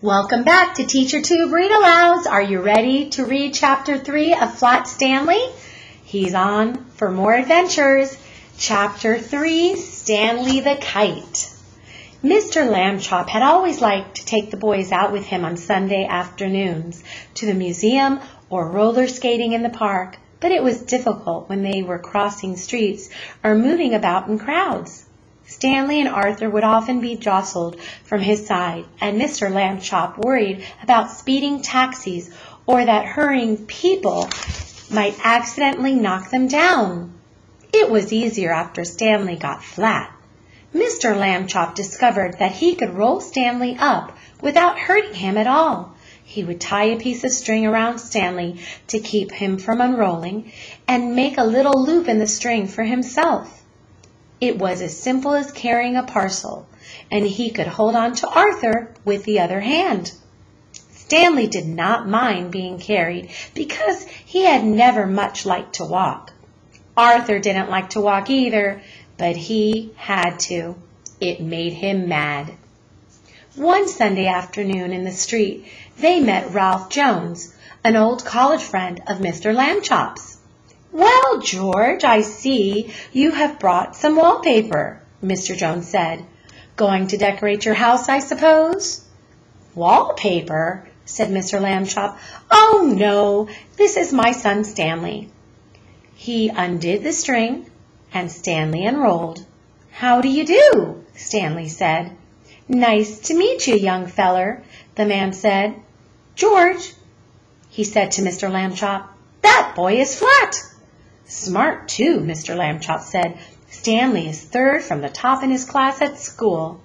Welcome back to Teacher Tube Read-Alouds. Are you ready to read Chapter 3 of Flat Stanley? He's on for more adventures. Chapter 3, Stanley the Kite. Mr. Lambchop had always liked to take the boys out with him on Sunday afternoons to the museum or roller skating in the park, but it was difficult when they were crossing streets or moving about in crowds. Stanley and Arthur would often be jostled from his side, and Mr. Lambchop worried about speeding taxis or that hurrying people might accidentally knock them down. It was easier after Stanley got flat. Mr. Lambchop discovered that he could roll Stanley up without hurting him at all. He would tie a piece of string around Stanley to keep him from unrolling and make a little loop in the string for himself. It was as simple as carrying a parcel, and he could hold on to Arthur with the other hand. Stanley did not mind being carried because he had never much liked to walk. Arthur didn't like to walk either, but he had to. It made him mad. One Sunday afternoon in the street, they met Ralph Jones, an old college friend of Mr. Lambchop's. "Well, George, I see you have brought some wallpaper," Mr. Jones said. "Going to decorate your house, I suppose?" "Wallpaper?" said Mr. Lambchop. "Oh, no, this is my son Stanley." He undid the string, and Stanley unrolled. "How do you do?" Stanley said. "Nice to meet you, young feller," the man said. "George," he said to Mr. Lambchop, "that boy is flat." "Smart, too," Mr. Lambchop said. "Stanley is third from the top in his class at school."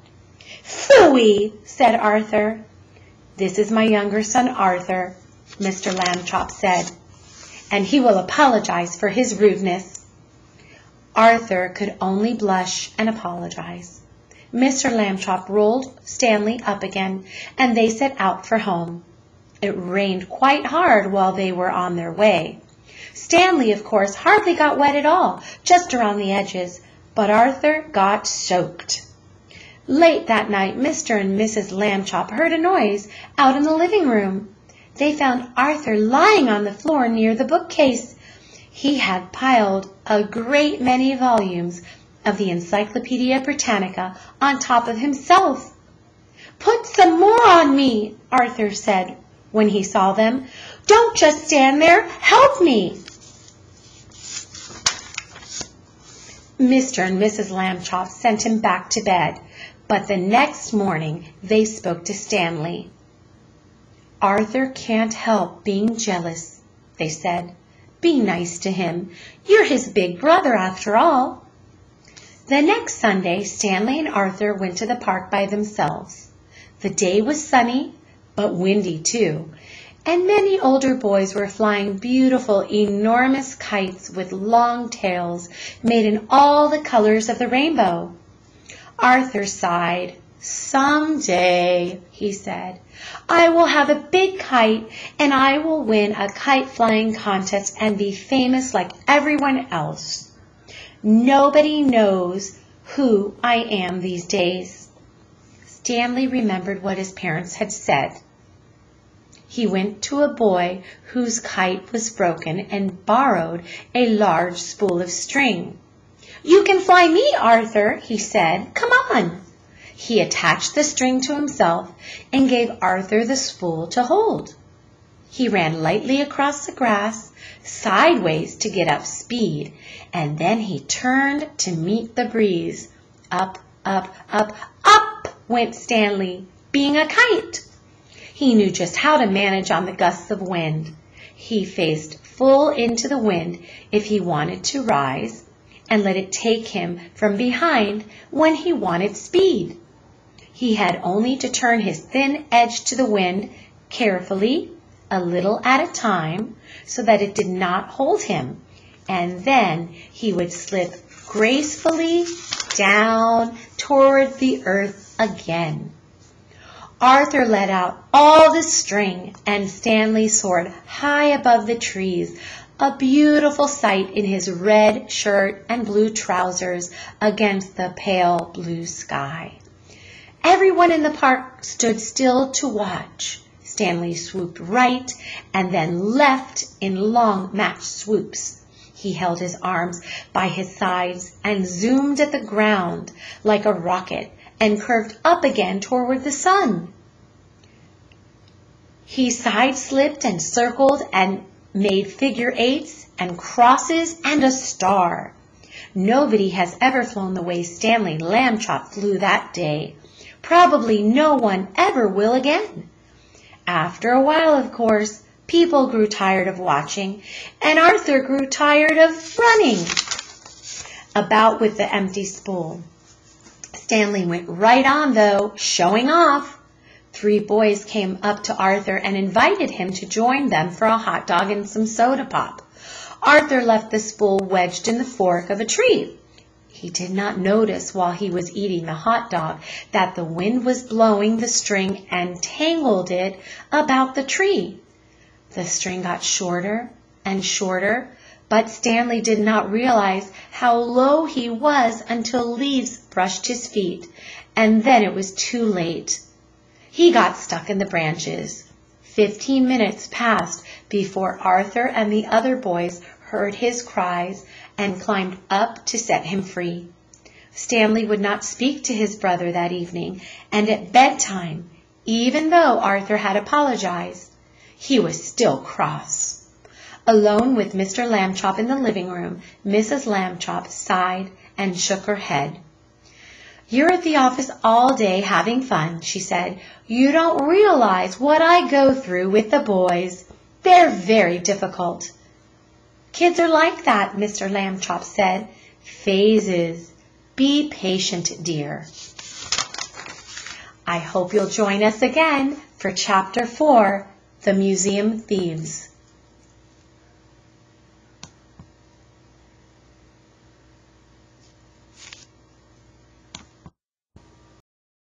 "Phooey," said Arthur. "This is my younger son, Arthur," Mr. Lambchop said, "and he will apologize for his rudeness." Arthur could only blush and apologize. Mr. Lambchop rolled Stanley up again, and they set out for home. It rained quite hard while they were on their way. Stanley, of course, hardly got wet at all, just around the edges, but Arthur got soaked. Late that night, Mr. and Mrs. Lambchop heard a noise out in the living room. They found Arthur lying on the floor near the bookcase. He had piled a great many volumes of the Encyclopedia Britannica on top of himself. "Put some more on me," Arthur said when he saw them. "Don't just stand there. Help me." Mr. and Mrs. Lambchop sent him back to bed, but the next morning they spoke to Stanley. "Arthur can't help being jealous," they said. "Be nice to him. You're his big brother after all." The next Sunday, Stanley and Arthur went to the park by themselves. The day was sunny, but windy too, and many older boys were flying beautiful, enormous kites with long tails made in all the colors of the rainbow. Arthur sighed. "Someday," he said, "I will have a big kite, and I will win a kite flying contest and be famous like everyone else. Nobody knows who I am these days." Stanley remembered what his parents had said. He went to a boy whose kite was broken and borrowed a large spool of string. "You can fly me, Arthur," he said. "Come on." He attached the string to himself and gave Arthur the spool to hold. He ran lightly across the grass, sideways to get up speed, and then he turned to meet the breeze. Up, up, up, up went Stanley, being a kite. He knew just how to manage on the gusts of wind. He faced full into the wind if he wanted to rise, and let it take him from behind when he wanted speed. He had only to turn his thin edge to the wind carefully, a little at a time, so that it did not hold him, and then he would slip gracefully down toward the earth again. Arthur let out all the string, and Stanley soared high above the trees, a beautiful sight in his red shirt and blue trousers against the pale blue sky. Everyone in the park stood still to watch. Stanley swooped right and then left in long matched swoops. He held his arms by his sides and zoomed at the ground like a rocket and curved up again toward the sun. He side-slipped and circled and made figure eights and crosses and a star. Nobody has ever flown the way Stanley Lamb-Chop flew that day. Probably no one ever will again. After a while, of course, people grew tired of watching, and Arthur grew tired of running about with the empty spool. Stanley went right on, though, showing off. 3 boys came up to Arthur and invited him to join them for a hot dog and some soda pop. Arthur left the spool wedged in the fork of a tree. He did not notice while he was eating the hot dog that the wind was blowing the string and tangled it about the tree. The string got shorter and shorter, but Stanley did not realize how low he was until leaves brushed his feet, and then it was too late. He got stuck in the branches. 15 minutes passed before Arthur and the other boys heard his cries and climbed up to set him free. Stanley would not speak to his brother that evening, and at bedtime, even though Arthur had apologized, he was still cross. Alone with Mr. Lamb-Chop in the living room, Mrs. Lamb-Chop sighed and shook her head. "You're at the office all day having fun," she said. "You don't realize what I go through with the boys. They're very difficult." "Kids are like that," Mr. Lamb-Chop said. "Phases. Be patient, dear." I hope you'll join us again for Chapter 4, The Museum Thieves.